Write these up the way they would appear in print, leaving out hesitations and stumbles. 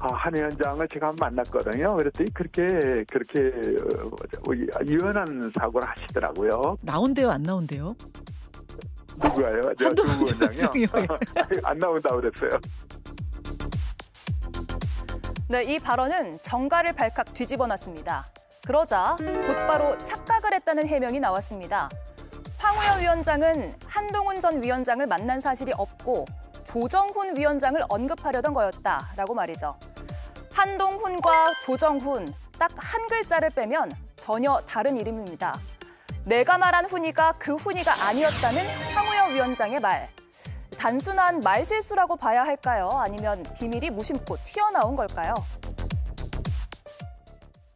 한 위원장을 제가 한번 만났거든요. 그랬더니 그렇게 유연한 사고를 하시더라고요. 나온대요, 안 나온대요? 누구예요? 한동훈 위원장이요. 안 나온다고 그랬어요. 네, 이 발언은 정가를 발칵 뒤집어놨습니다. 그러자 곧바로 착각을 했다는 해명이 나왔습니다. 황우여 위원장은 한동훈 전 위원장을 만난 사실이 없고 조정훈 위원장을 언급하려던 거였다라고 말이죠. 한동훈과 조정훈, 딱 한 글자를 빼면 전혀 다른 이름입니다. 내가 말한 훈이가 그 훈이가 아니었다는 황우여 위원장의 말. 단순한 말실수라고 봐야 할까요? 아니면 비밀이 무심코 튀어나온 걸까요?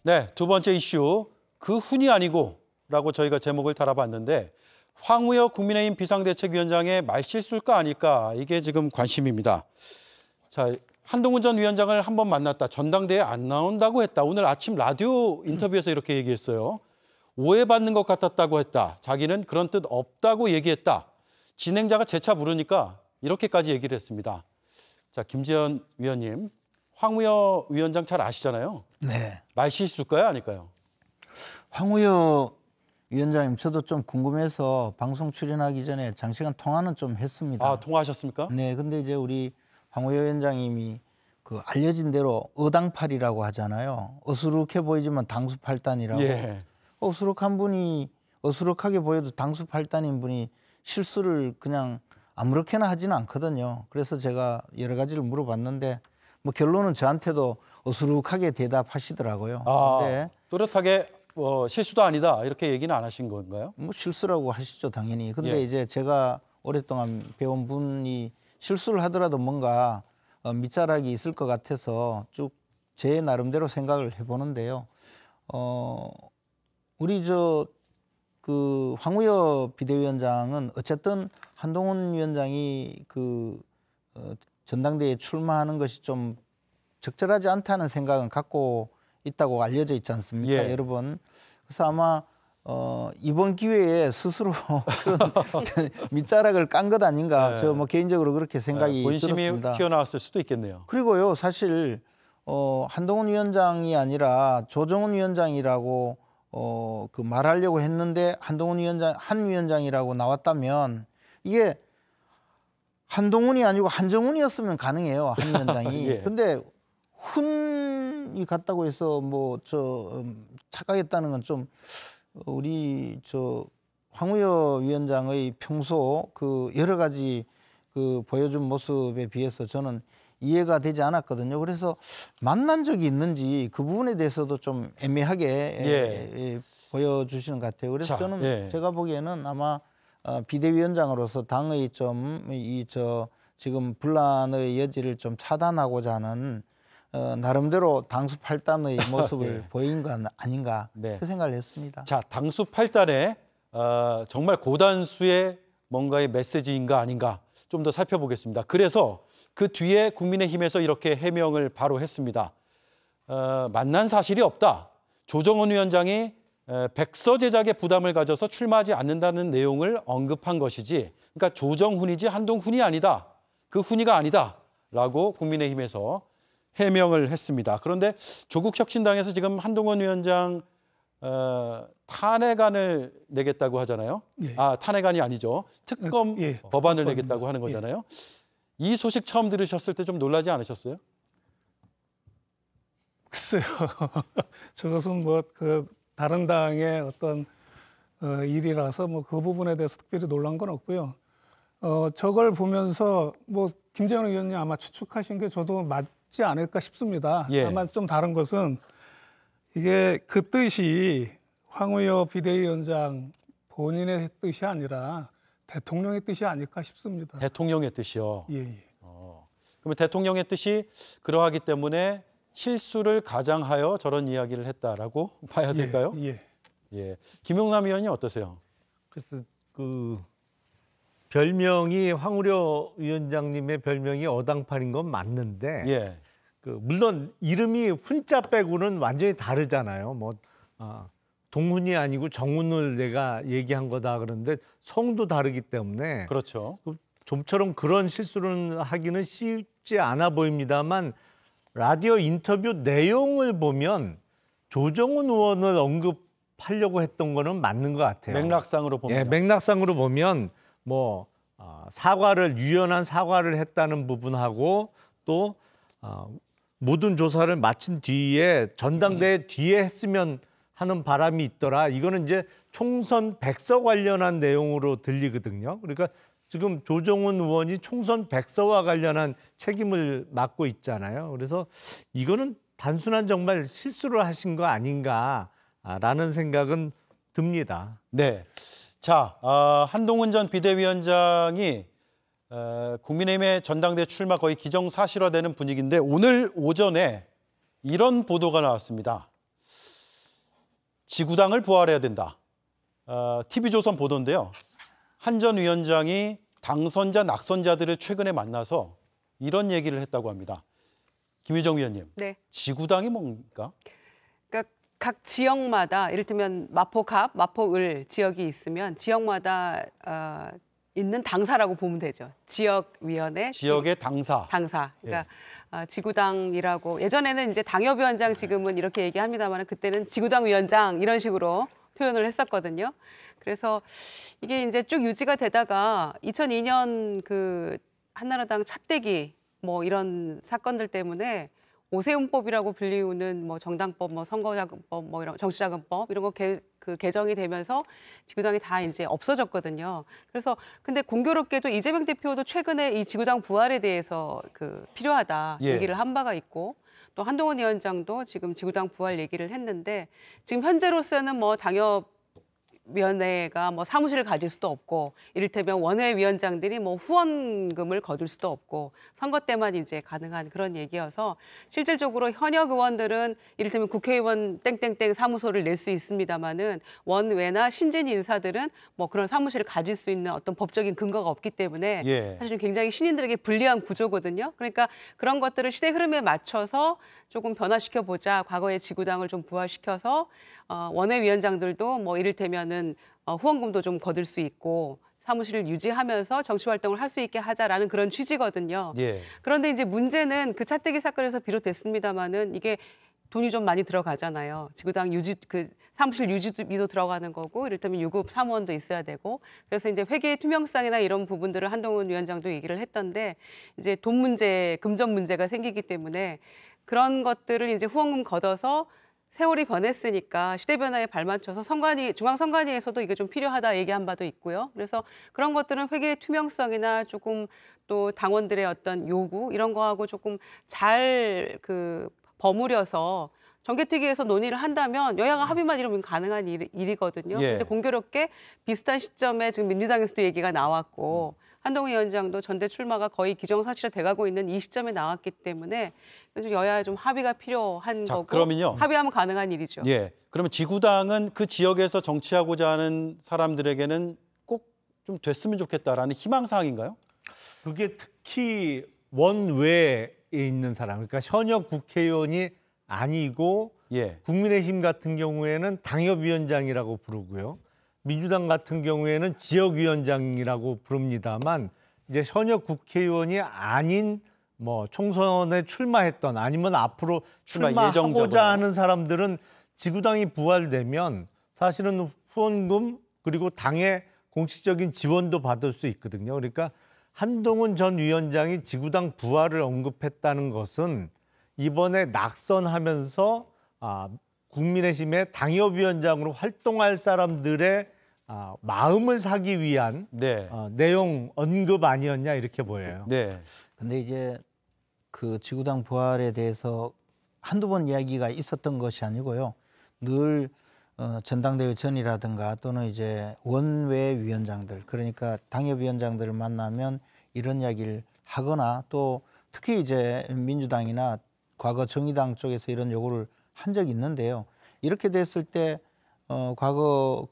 네, 두 번째 이슈, 그 훈이 아니고라고 저희가 제목을 달아봤는데 황우여 국민의힘 비상대책위원장의 말실수일까 아닐까, 이게 지금 관심입니다. 자, 한동훈 전 위원장을 한번 만났다. 전당대회에 안 나온다고 했다. 오늘 아침 라디오 인터뷰에서 이렇게 얘기했어요. 오해받는 것 같았다고 했다. 자기는 그런 뜻 없다고 얘기했다. 진행자가 재차 물으니까 이렇게까지 얘기를 했습니다. 자, 김재현 위원님, 황우여 위원장 잘 아시잖아요. 네. 말실수일까요, 아닐까요? 황우여 위원장님, 저도 좀 궁금해서 방송 출연하기 전에 장시간 통화는 좀 했습니다. 아, 통화하셨습니까? 네, 근데 이제 우리 황우여 위원장님이 그 알려진 대로 어당팔이라고 하잖아요. 어수룩해 보이지만 당수팔단이라고. 예. 어수룩한 분이, 어수룩하게 보여도 당수팔단인 분이 실수를 그냥 아무렇게나 하지는 않거든요. 그래서 제가 여러 가지를 물어봤는데 뭐 결론은 저한테도 어수룩하게 대답하시더라고요. 근데 또렷하게 실수도 아니다 이렇게 얘기는 안 하신 건가요? 뭐 실수라고 하시죠, 당연히. 근데 예. 이제 제가 오랫동안 배운 분이 실수를 하더라도 뭔가 밑자락이 있을 것 같아서 쭉 제 나름대로 생각을 해보는데요. 우리 그 황우여 비대위원장은 어쨌든 한동훈 위원장이 전당대회에 출마하는 것이 좀 적절하지 않다는 생각은 갖고 있다고 알려져 있지 않습니까, 예. 여러분? 그래서 아마 이번 기회에 스스로 밑자락을 깐 것 아닌가, 네. 저 뭐 개인적으로 그렇게 생각이 본심이 들었습니다. 튀어나왔을 수도 있겠네요. 그리고요, 사실 한동훈 위원장이 아니라 조정훈 위원장이라고 그 말하려고 했는데 한 위원장이라고 나왔다면 이게 한동훈이 아니고 한정훈이었으면 가능해요, 한 위원장이. 예. 근데 훈이 같다고 해서 착각했다는 건 좀 우리 황우여 위원장의 평소 그 여러 가지 그 보여준 모습에 비해서 저는 이해가 되지 않았거든요. 그래서 만난 적이 있는지 그 부분에 대해서도 좀 애매하게 보여주시는 것 같아요. 그래서 저는 제가 보기에는 아마 비대위원장으로서 당의 지금 분란의 여지를 좀 차단하고자 하는 나름대로 당수팔단의 모습을 보인 건 아닌가, 그 생각을 했습니다. 자, 당수팔단에 정말 고단수의 뭔가의 메시지인가 아닌가 좀 더 살펴보겠습니다. 그래서 그 뒤에 국민의힘에서 이렇게 해명을 바로 했습니다. 만난 사실이 없다. 조정훈 위원장이 백서 제작에 부담을 가져서 출마하지 않는다는 내용을 언급한 것이지, 그러니까 조정훈이지 한동훈이 아니다. 그 훈이가 아니다라고 국민의힘에서 해명을 했습니다. 그런데 조국혁신당에서 지금 한동훈 위원장 탄핵안을 내겠다고 하잖아요. 예. 탄핵안이 아니죠. 특검 법안을 내겠다고 하는 거잖아요. 이 소식 처음 들으셨을 때 좀 놀라지 않으셨어요? 글쎄요. 저것은 다른 당의 어떤 일이라서 그 부분에 대해서 특별히 놀란 건 없고요. 저걸 보면서 김재현 의원님 아마 추측하신 게 저도 맞지 않을까 싶습니다. 예. 다만 좀 다른 것은 이게 그 뜻이 황우여 비대위원장 본인의 뜻이 아니라 대통령의 뜻이 아닐까 싶습니다. 대통령의 뜻이요? 예. 그러면 대통령의 뜻이 그러하기 때문에 실수를 가장하여 저런 이야기를 했다라고 봐야 될까요? 예. 김용남 의원님 어떠세요? 그래서 별명이 황우여 위원장님의 별명이 어당팔인 건 맞는데 물론 이름이 훈자 빼고는 완전히 다르잖아요. 동훈이 아니고 정훈을 내가 얘기한 거다 그러는데 성도 다르기 때문에 그렇죠. 좀처럼 그런 실수를 하기는 쉽지 않아 보입니다만 라디오 인터뷰 내용을 보면 조정훈 의원을 언급하려고 했던 거는 맞는 것 같아요. 맥락상으로 보면. 예, 맥락상으로 보면 뭐 사과를 유연한 사과를 했다는 부분하고 또 모든 조사를 마친 뒤에 전당대회 뒤에 했으면 하는 바람이 있더라. 이거는 이제 총선 백서 관련한 내용으로 들리거든요. 그러니까 지금 조정훈 의원이 총선 백서와 관련한 책임을 맡고 있잖아요. 그래서 이거는 단순한 정말 실수를 하신 거 아닌가라는 생각은 듭니다. 네. 자, 한동훈 전 비대위원장이 국민의힘의 전당대회 출마 거의 기정사실화되는 분위기인데 오늘 오전에 이런 보도가 나왔습니다. 지구당을 부활해야 된다. TV조선 보도인데요. 한 전 위원장이 당선자, 낙선자들을 최근에 만나서 이런 얘기를 했다고 합니다. 김유정 위원님, 네. 지구당이 뭡니까? 그러니까 각 지역마다 이를테면 마포갑, 마포을 지역이 있으면 지역마다 있는 당사라고 보면 되죠. 지역위원회. 지역의 당사. 당사. 그러니까 지구당이라고 예전에는 이제 당협위원장 지금은 이렇게 얘기합니다만 그때는 지구당 위원장 이런 식으로 표현을 했었거든요. 그래서 이게 이제 쭉 유지가 되다가 2002년 그 한나라당 차떼기 뭐 이런 사건들 때문에 오세훈법이라고 불리우는 뭐 정당법, 뭐 선거자금법, 뭐 이런 정치자금법 이런 거 개정이 되면서 지구당이 다 이제 없어졌거든요. 그래서 근데 공교롭게도 이재명 대표도 최근에 이 지구당 부활에 대해서 필요하다 얘기를 한 바가 있고 또 한동훈 위원장도 지금 지구당 부활 얘기를 했는데 지금 현재로서는 뭐 당협위원회가 뭐 사무실을 가질 수도 없고 이를테면 원외위원장들이 뭐 후원금을 거둘 수도 없고 선거 때만 이제 가능한 그런 얘기여서 실질적으로 현역 의원들은 이를테면 국회의원 땡땡땡 사무소를 낼 수 있습니다마는 원외나 신진 인사들은 뭐 그런 사무실을 가질 수 있는 어떤 법적인 근거가 없기 때문에 사실은 굉장히 신인들에게 불리한 구조거든요. 그러니까 그런 것들을 시대 흐름에 맞춰서 조금 변화시켜 보자. 과거의 지구당을 좀 부활시켜서 원외위원장들도 뭐 이를테면은 후원금도 좀 거둘 수 있고 사무실을 유지하면서 정치 활동을 할 수 있게 하자라는 그런 취지거든요. 그런데 이제 문제는 그 차떼기 사건에서 비롯됐습니다마는 이게 돈이 좀 많이 들어가잖아요. 지구당 사무실 유지비도 들어가는 거고 이를테면 유급 사무원도 있어야 되고 그래서 이제 회계 투명성이나 이런 부분들을 한동훈 위원장도 얘기를 했던데 이제 돈 문제, 금전 문제가 생기기 때문에 그런 것들을 이제 후원금 걷어서 세월이 변했으니까 시대 변화에 발맞춰서 중앙선관위에서도 이게 좀 필요하다 얘기한 바도 있고요. 그래서 그런 것들은 회계 투명성이나 조금 또 당원들의 어떤 요구 이런 거하고 조금 잘 버무려서 정개특위에서 논의를 한다면 여야가 합의만 이루면 가능한 일이거든요. 그런데 공교롭게 비슷한 시점에 지금 민주당에서도 얘기가 나왔고 한동훈 위원장도 전대 출마가 거의 기정사실화 돼가고 있는 이 시점에 나왔기 때문에 여야의 좀 합의가 필요한 거고 그러면요. 합의하면 가능한 일이죠. 그러면 지구당은 그 지역에서 정치하고자 하는 사람들에게는 꼭 좀 됐으면 좋겠다라는 희망사항인가요? 그게 특히 원외에 있는 사람, 그러니까 현역 국회의원이 아니고 국민의힘 같은 경우에는 당협위원장이라고 부르고요. 민주당 같은 경우에는 지역위원장이라고 부릅니다만 이제 현역 국회의원이 아닌 뭐 총선에 출마했던 아니면 앞으로 출마하고자 하는 사람들은 지구당이 부활되면 사실은 후원금 그리고 당의 공식적인 지원도 받을 수 있거든요. 그러니까 한동훈 전 위원장이 지구당 부활을 언급했다는 것은 이번에 낙선하면서 국민의힘의 당협위원장으로 활동할 사람들의 마음을 사기 위한 내용 언급 아니었냐 이렇게 보여요. 근데 이제 그 지구당 부활에 대해서 한두 번 이야기가 있었던 것이 아니고요. 늘 전당대회 전이라든가 또는 이제 원외 위원장들 그러니까 당협위원장들을 만나면 이런 이야기를 하거나 또 특히 이제 민주당이나 과거 정의당 쪽에서 이런 요구를 한 적이 있는데요. 이렇게 됐을 때 과거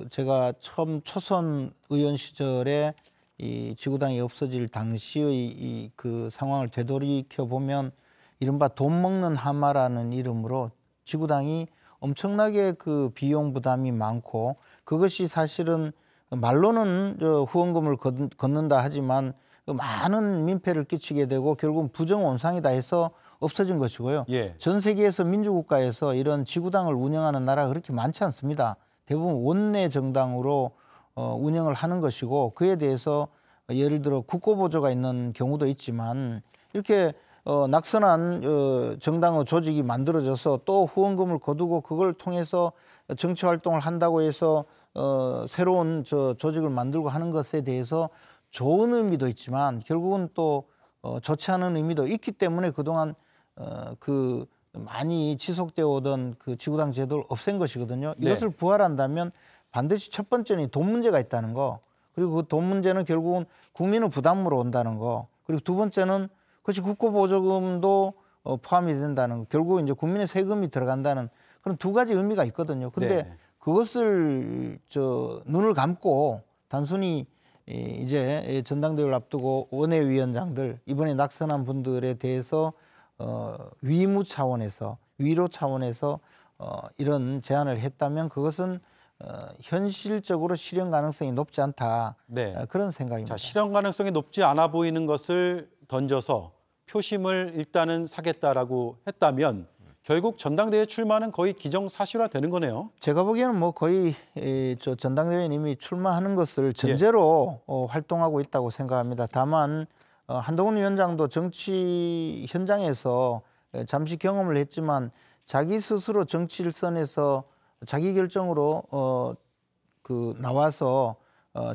제가 처음 초선 의원 시절에 이 지구당이 없어질 당시의 그 상황을 되돌이켜 보면 이른바 돈 먹는 하마라는 이름으로 지구당이 엄청나게 그 비용 부담이 많고 그것이 사실은 말로는 후원금을 걷는다 하지만 많은 민폐를 끼치게 되고 결국 부정원상이다 해서 없어진 것이고요. 예. 전 세계에서 민주국가에서 이런 지구당을 운영하는 나라가 그렇게 많지 않습니다. 대부분 원내 정당으로 운영을 하는 것이고 그에 대해서 예를 들어 국고보조가 있는 경우도 있지만 이렇게 낙선한 정당의 조직이 만들어져서 또 후원금을 거두고 그걸 통해서 정치 활동을 한다고 해서 새로운 조직을 만들고 하는 것에 대해서 좋은 의미도 있지만 결국은 또 좋지 않은 의미도 있기 때문에 그동안 그 많이 지속되어 오던 그 지구당 제도를 없앤 것이거든요. 네. 이것을 부활한다면 반드시 첫 번째는 돈 문제가 있다는 거. 그리고 그 돈 문제는 결국은 국민의 부담으로 온다는 거. 그리고 두 번째는 그것이 국고보조금도 포함이 된다는 거. 결국 이제 국민의 세금이 들어간다는 그런 두 가지 의미가 있거든요. 근데 네. 그것을 눈을 감고 단순히 이제 전당대회를 앞두고 원외위원장들 이번에 낙선한 분들에 대해서 위무 차원에서 위로 차원에서 이런 제안을 했다면 그것은 현실적으로 실현 가능성이 높지 않다. 네. 그런 생각입니다. 자, 실현 가능성이 높지 않아 보이는 것을 던져서 표심을 일단은 사겠다라고 했다면 결국 전당대회 출마는 거의 기정사실화 되는 거네요. 제가 보기에는 뭐 거의 전당대회는 이미 출마하는 것을 전제로 활동하고 있다고 생각합니다. 다만 한동훈 위원장도 정치 현장에서 잠시 경험을 했지만 자기 스스로 정치 일선에서 자기 결정으로 나와서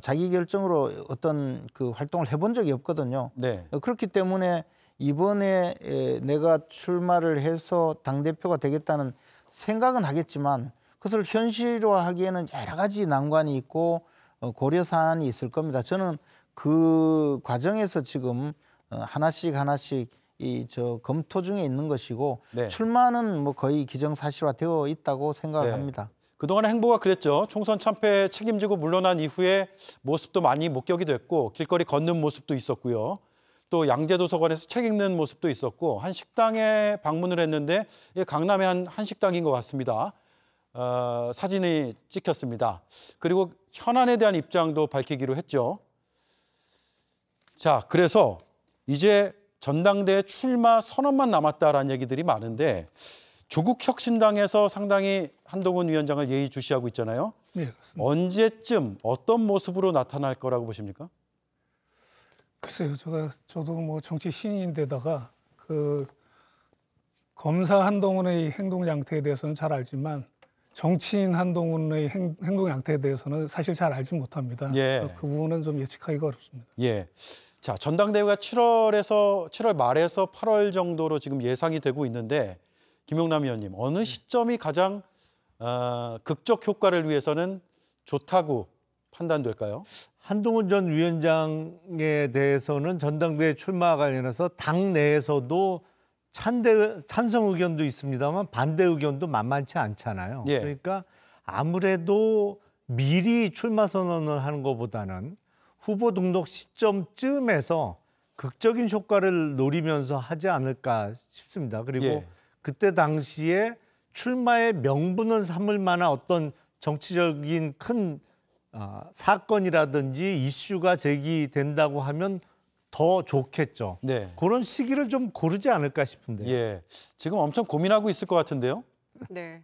자기 결정으로 어떤 그 활동을 해본 적이 없거든요. 네. 그렇기 때문에 이번에 내가 출마를 해서 당대표가 되겠다는 생각은 하겠지만 그것을 현실화하기에는 여러 가지 난관이 있고 고려 사안이 있을 겁니다. 저는 그 과정에서 지금 하나씩 검토 중에 있는 것이고 네. 출마는 뭐 거의 기정사실화되어 있다고 생각을 네. 합니다. 그동안의 행보가 그랬죠. 총선 참패 책임지고 물러난 이후에 모습도 많이 목격이 됐고 길거리 걷는 모습도 있었고요. 또 양재도서관에서 책 읽는 모습도 있었고 한 식당에 방문을 했는데 강남의 한 식당인 것 같습니다. 사진이 찍혔습니다. 그리고 현안에 대한 입장도 밝히기로 했죠. 자, 그래서 이제 전당대회 출마 선언만 남았다라는 얘기들이 많은데 조국 혁신당에서 상당히 한동훈 위원장을 예의주시하고 있잖아요. 네, 그렇습니다. 언제쯤 어떤 모습으로 나타날 거라고 보십니까? 글쎄요, 저도 뭐 정치 신인인데다가 그 검사 한동훈의 행동 양태에 대해서는 잘 알지만 정치인 한동훈의 행동 양태에 대해서는 사실 잘 알지 못합니다. 예. 그 부분은 좀 예측하기가 어렵습니다. 예. 자, 전당대회가 7월 말에서 8월 정도로 지금 예상이 되고 있는데 김용남 의원님, 어느 시점이 가장 극적 효과를 위해서는 좋다고 판단될까요? 한동훈 전 위원장에 대해서는 전당대회 출마 관련해서 당 내에서도 찬성 의견도 있습니다만 반대 의견도 만만치 않잖아요. 예. 그러니까 아무래도 미리 출마 선언을 하는 것보다는 후보 등록 시점쯤에서 극적인 효과를 노리면서 하지 않을까 싶습니다. 그리고 예. 그때 당시에 출마의 명분을 삼을 만한 어떤 정치적인 큰 사건이라든지 이슈가 제기된다고 하면 더 좋겠죠. 네. 그런 시기를 좀 고르지 않을까 싶은데요. 예. 지금 엄청 고민하고 있을 것 같은데요. 네.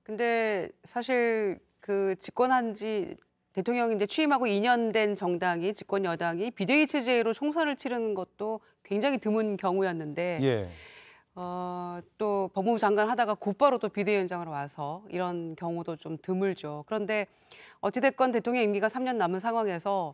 근데 사실 그 집권한 지 대통령이 이제 취임하고 2년 된 정당이 집권 여당이 비대위 체제로 총선을 치르는 것도 굉장히 드문 경우였는데 예. 또 법무부 장관 하다가 곧바로 또 비대위원장으로 와서 이런 경우도 좀 드물죠. 그런데 어찌됐건 대통령 임기가 3년 남은 상황에서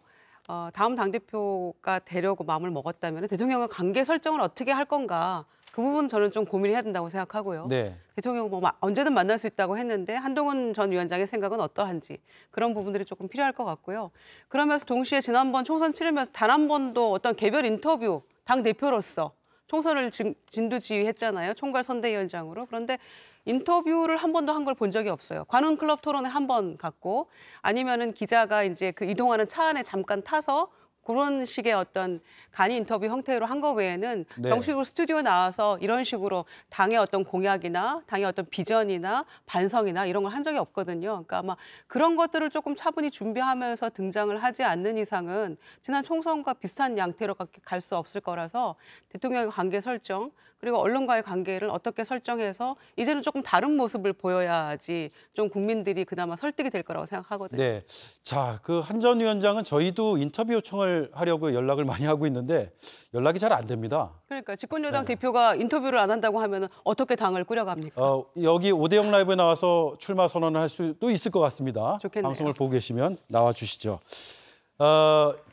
다음 당대표가 되려고 마음을 먹었다면 대통령과 관계 설정을 어떻게 할 건가 그 부분 저는 좀 고민해야 된다고 생각하고요. 네. 대통령 뭐 언제든 만날 수 있다고 했는데 한동훈 전 위원장의 생각은 어떠한지 그런 부분들이 조금 필요할 것 같고요. 그러면서 동시에 지난번 총선 치르면서 단 한 번도 어떤 개별 인터뷰 당대표로서 총선을 진두지휘했잖아요. 총괄 선대위원장으로. 그런데 인터뷰를 한 번도 한 걸 본 적이 없어요. 관훈 클럽 토론에 한 번 갔고 아니면은 기자가 이제 그 이동하는 차 안에 잠깐 타서 그런 식의 어떤 간이 인터뷰 형태로 한 거 외에는 네. 정식으로 스튜디오 나와서 이런 식으로 당의 어떤 공약이나 당의 어떤 비전이나 반성이나 이런 걸 한 적이 없거든요. 그러니까 아마 그런 것들을 조금 차분히 준비하면서 등장을 하지 않는 이상은 지난 총선과 비슷한 양태로 갈 수 없을 거라서 대통령의 관계 설정 그리고 언론과의 관계를 어떻게 설정해서 이제는 조금 다른 모습을 보여야지 좀 국민들이 그나마 설득이 될 거라고 생각하거든요. 네. 자, 그 한 전 위원장은 저희도 인터뷰 요청을 하려고 연락을 많이 하고 있는데 연락이 잘 안 됩니다. 그러니까 집권여당 대표가 인터뷰를 안 한다고 하면 어떻게 당을 꾸려갑니까? 여기 5대0 라이브에 나와서 출마 선언을 할 수도 있을 것 같습니다. 좋겠네요. 방송을 보고 계시면 나와 주시죠.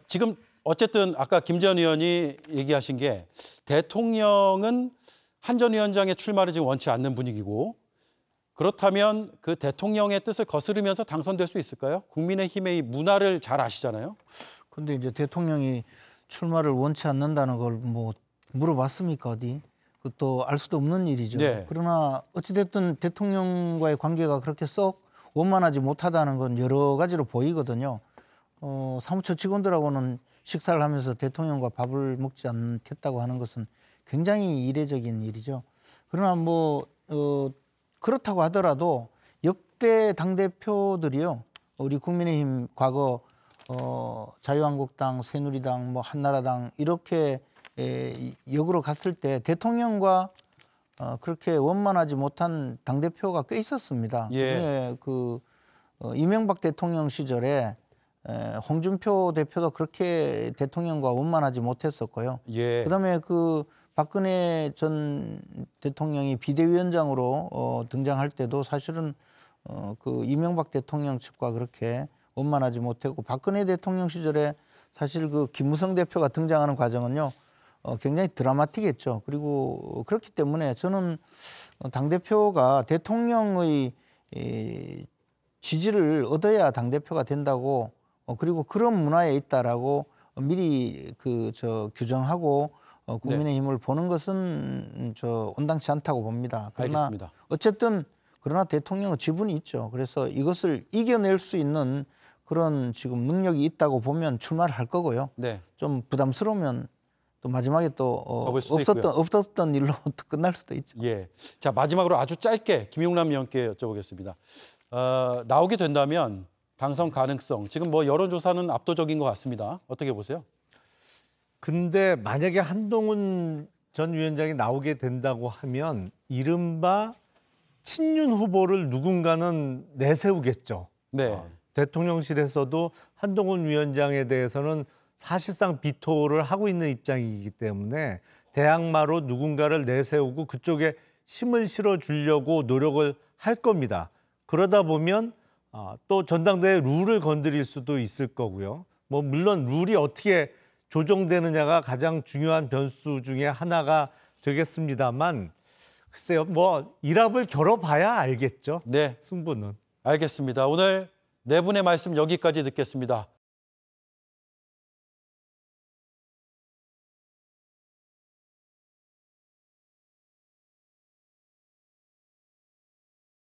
지금 어쨌든 아까 김재현 의원이 얘기하신 게 대통령은 한 전 위원장의 출마를 지금 원치 않는 분위기고 그렇다면 그 대통령의 뜻을 거스르면서 당선될 수 있을까요? 국민의힘의 이 문화를 잘 아시잖아요. 근데 이제 대통령이 출마를 원치 않는다는 걸 뭐 물어봤습니까 어디? 또 알 수도 없는 일이죠. 네. 그러나 어찌됐든 대통령과의 관계가 그렇게 썩 원만하지 못하다는 건 여러 가지로 보이거든요. 사무처 직원들하고는 식사를 하면서 대통령과 밥을 먹지 않겠다고 하는 것은 굉장히 이례적인 일이죠. 그러나 뭐 그렇다고 하더라도 역대 당대표들이요. 우리 국민의힘 과거 자유한국당, 새누리당, 뭐 한나라당 이렇게 역으로 갔을 때 대통령과 그렇게 원만하지 못한 당대표가 꽤 있었습니다. 예. 그중에 이명박 대통령 시절에 홍준표 대표도 그렇게 대통령과 원만하지 못했었고요. 예. 그다음에 그 박근혜 전 대통령이 비대위원장으로 등장할 때도 사실은 그 이명박 대통령 측과 그렇게 원만하지 못했고 박근혜 대통령 시절에 사실 그 김무성 대표가 등장하는 과정은요 굉장히 드라마틱했죠. 그리고 그렇기 때문에 저는 당대표가 대통령의 지지를 얻어야 당대표가 된다고 그리고 그런 문화에 있다라고 미리 규정하고 국민의힘을 보는 것은 온당치 않다고 봅니다. 그러나 알겠습니다. 어쨌든 그러나 대통령은 지분이 있죠. 그래서 이것을 이겨낼 수 있는 그런 지금 능력이 있다고 보면 출마를 할 거고요. 네. 좀 부담스러우면 또 마지막에 또 없었던 일로 또 끝날 수도 있죠. 예. 자, 마지막으로 아주 짧게 김용남 의원께 여쭤보겠습니다. 나오게 된다면 당선 가능성 지금 뭐 여론조사는 압도적인 것 같습니다. 어떻게 보세요? 근데 만약에 한동훈 전 위원장이 나오게 된다고 하면 이른바 친윤 후보를 누군가는 내세우겠죠. 네. 대통령실에서도 한동훈 위원장에 대해서는 사실상 비토를 하고 있는 입장이기 때문에 대항마로 누군가를 내세우고 그쪽에 힘을 실어주려고 노력을 할 겁니다. 그러다 보면 또 전당대회 룰을 건드릴 수도 있을 거고요. 뭐 물론 룰이 어떻게 조정되느냐가 가장 중요한 변수 중에 하나가 되겠습니다만 글쎄요, 뭐 일합을 겨뤄봐야 알겠죠. 네, 승부는. 알겠습니다. 오늘 네 분의 말씀 여기까지 듣겠습니다.